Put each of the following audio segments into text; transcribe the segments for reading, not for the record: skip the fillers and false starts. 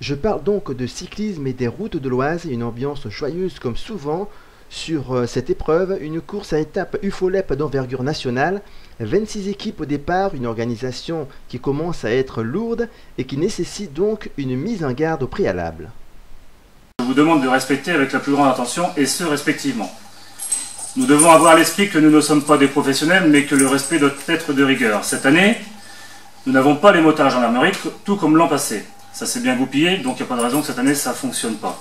Je parle donc de cyclisme et des routes de l'Oise, une ambiance joyeuse comme souvent sur cette épreuve, une course à étapes UFOLEP d'envergure nationale, 26 équipes au départ, une organisation qui commence à être lourde et qui nécessite donc une mise en garde au préalable. Je vous demande de respecter avec la plus grande attention et ce respectivement. Nous devons avoir à l'esprit que nous ne sommes pas des professionnels mais que le respect doit être de rigueur. Cette année, nous n'avons pas les motards gendarmerie tout comme l'an passé. Ça s'est bien goupillé, donc il n'y a pas de raison que cette année ça ne fonctionne pas.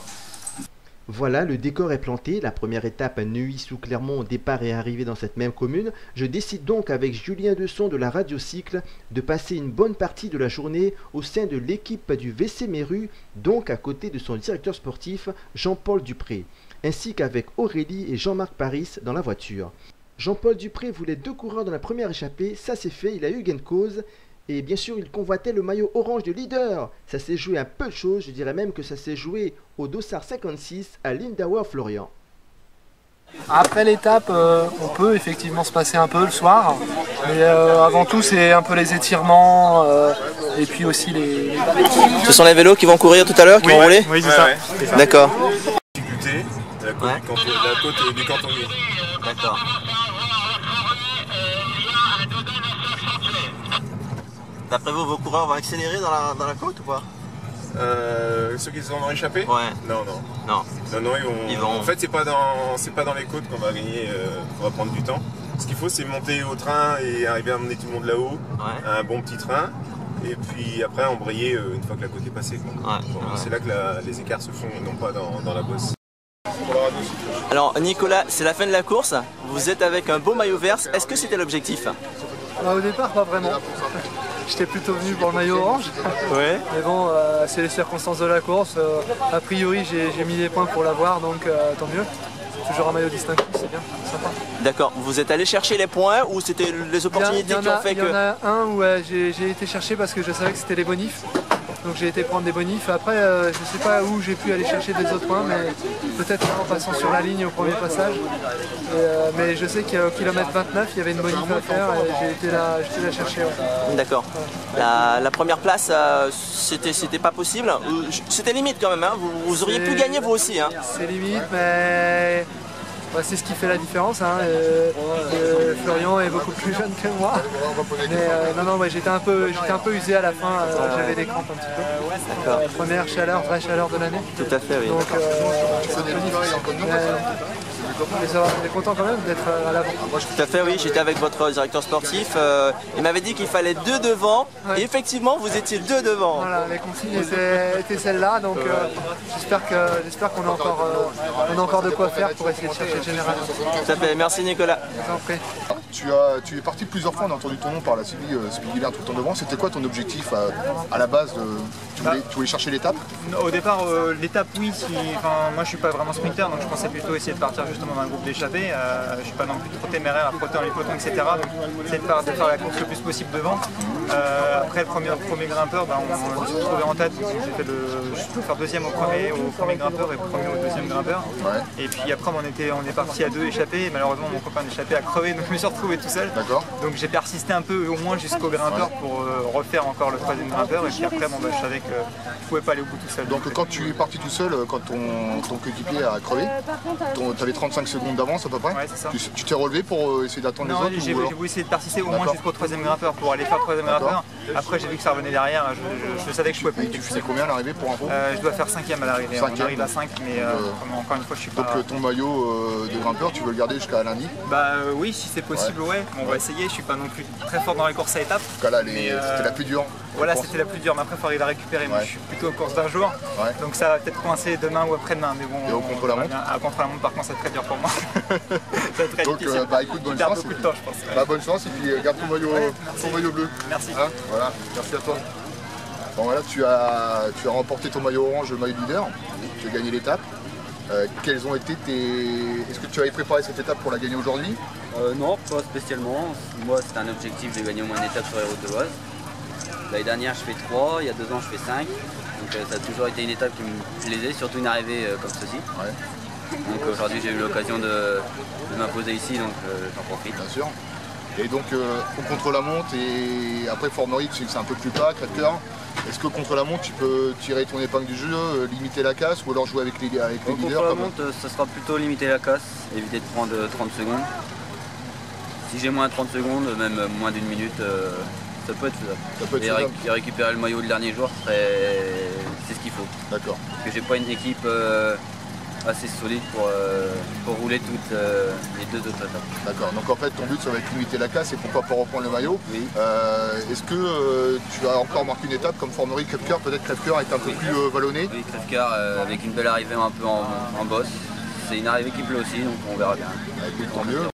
Voilà, le décor est planté, la première étape à Neuilly-sous-Clermont, départ et arrivée dans cette même commune. Je décide donc avec Julien Desson de la Radiocycle de passer une bonne partie de la journée au sein de l'équipe du VC Méru, donc à côté de son directeur sportif Jean-Paul Dupré, ainsi qu'avec Aurélie et Jean-Marc Paris dans la voiture. Jean-Paul Dupré voulait 2 coureurs dans la première échappée, ça c'est fait, il a eu gain de cause. Et bien sûr, il convoitait le maillot orange de leader. Ça s'est joué à peu de choses, je dirais même que ça s'est joué au Dossard 56 à Lindauer Florian. Après l'étape, on peut effectivement se passer un peu le soir, mais avant tout c'est un peu les étirements et puis aussi les... Ce sont les vélos qui vont courir tout à l'heure, qui vont rouler? Oui, c'est ça. Ouais. D'accord. Difficulté de la côte et du cantonnier. D'accord. D'après vous, vos coureurs vont accélérer dans la côte ou pas? Ceux qui sont échappés? Ouais. Non, ils vont... En fait, c'est pas dans les côtes qu'on va gagner, qu'on va prendre du temps. Ce qu'il faut, c'est monter au train et arriver à emmener tout le monde là-haut, un bon petit train, et puis après embrayer une fois que la côte est passée. C'est là que les écarts se font, et non pas dans la bosse. Alors Nicolas, c'est la fin de la course, vous êtes avec un beau maillot vert, est-ce que c'était l'objectif? Au départ, pas vraiment. J'étais plutôt venu pour le maillot orange. Ouais. Mais bon, c'est les circonstances de la course. A priori, j'ai mis des points pour l'avoir, donc tant mieux. Toujours un maillot distinctif, c'est bien, sympa. D'accord. Vous êtes allé chercher les points ou c'était les opportunités qui ont fait que... Il y en a un où j'ai été chercher parce que je savais que c'était les bonifs. Donc j'ai été prendre des bonifs. Après, je ne sais pas où j'ai pu aller chercher des autres points, mais peut-être en passant sur la ligne au premier passage. Mais je sais qu'au kilomètre 29, il y avait une bonif à faire et j'ai été la chercher. Ouais. D'accord. La première place, c'était pas possible. C'était limite quand même, hein. Vous auriez pu gagner vous aussi. Hein. C'est limite, mais... c'est ce qui fait la différence. Hein. Florian est beaucoup plus jeune que moi. Mais non, j'étais un peu usé à la fin. J'avais des crampes un petit peu. D'accord. Première chaleur, vraie chaleur de l'année. Tout à fait, oui. Donc, mais ça va, on est content quand même d'être à l'avant. Tout à fait, oui. J'étais avec votre directeur sportif. Il m'avait dit qu'il fallait 2 devant. Ouais. Et effectivement, vous étiez 2 devant. Voilà, les consignes étaient celles-là. Donc j'espère qu'on a encore de quoi faire pour essayer de chercher le général. Tout à fait. Merci Nicolas. Tu es parti plusieurs fois, on a entendu ton nom par la Speedy Leader tout le temps devant. C'était quoi ton objectif à la base tu voulais chercher l'étape? Au départ, l'étape oui, moi je suis pas vraiment sprinter, donc je pensais plutôt essayer de partir justement dans un groupe d'échappés. Je suis pas non plus trop téméraire à frotter dans les pelotons, etc. Donc essayer de faire la course le plus possible devant. Après le premier grimpeur, on me suis retrouvé en tête, j'ai pu faire deuxième au premier grimpeur et premier au deuxième grimpeur. Ouais. Et puis après on est parti à 2 échappés, et malheureusement mon copain d'échappée a crevé, donc je me suis retrouvé tout seul. Donc j'ai persisté un peu au moins jusqu'au grimpeur pour refaire encore le 3e grimpeur, et puis après je savais que je pouvais pas aller au bout tout seul. Donc quand tu es parti tout seul, quand ton coéquipier a crevé, tu avais 35 secondes d'avance à peu près. Ouais, c'est ça. Tu t'es relevé pour essayer d'attendre les autres? J'ai voulu essayer de persister au moins jusqu'au 3e grimpeur pour aller faire le 3e grimpeur. Après j'ai vu que ça revenait derrière, je savais que je pouvais pas. Et tu faisais combien à l'arrivée pour info? Je dois faire 5e à l'arrivée, on arrive à 5, mais encore une fois je suis pas... Donc ton maillot de grimpeur, tu veux le garder jusqu'à lundi? Oui, si c'est possible, ouais. On va essayer, je suis pas non plus très fort dans les courses à étapes. En tout cas là, c'était la plus dure. Voilà, c'était la plus dure, mais après il faut arriver à récupérer. Moi je suis plutôt aux courses d'un jour, donc ça va peut-être coincer demain ou après-demain. Mais bon, et au contre-la-montre contre-la-montre, par contre, c'est très dur pour moi. Donc écoute, bonne chance. Beaucoup de temps, je pense. Bonne chance et puis garde ton maillot bleu. Merci. Hein, voilà, merci à toi. Bon voilà, tu as remporté ton maillot orange, le maillot leader. Tu as gagné l'étape. Quels ont été Est-ce que tu avais préparé cette étape pour la gagner aujourd'hui? Non, pas spécialement. Moi, c'était un objectif de gagner au moins une étape sur les routes de l'Oise. L'année dernière, je fais 3, il y a 2 ans, je fais 5. Donc ça a toujours été une étape qui me plaisait, surtout une arrivée comme ceci. Ouais. Donc aujourd'hui, j'ai eu l'occasion de m'imposer ici, donc j'en profite. Bien sûr. Et donc, on contre-la-montre et après Formerie, tu sais que c'est un peu plus plat, Crève-Cœur. Est-ce que contre la montre, tu peux tirer ton épingle du jeu, limiter la casse ou alors jouer avec les leaders contre la montre, ça sera plutôt limiter la casse, éviter de prendre 30 secondes. Si j'ai moins de 30 secondes, même moins d'une minute, ça peut être faisable. Et récupérer le maillot le dernier jour, c'est ce qu'il faut. D'accord. Parce que j'ai pas une équipe assez solide pour rouler toutes les deux autres étapes. D'accord, donc en fait ton but ça va être limiter la casse et pourquoi pas reprendre le maillot. Oui. Est-ce que tu as encore marqué une étape comme Formerie Crèvecoeur, peut-être Crèvecoeur est un peu plus vallonné? Oui, Crèvecoeur avec une belle arrivée un peu en bosse. C'est une arrivée qui plaît aussi, donc on verra bien. Écoute, tant mieux.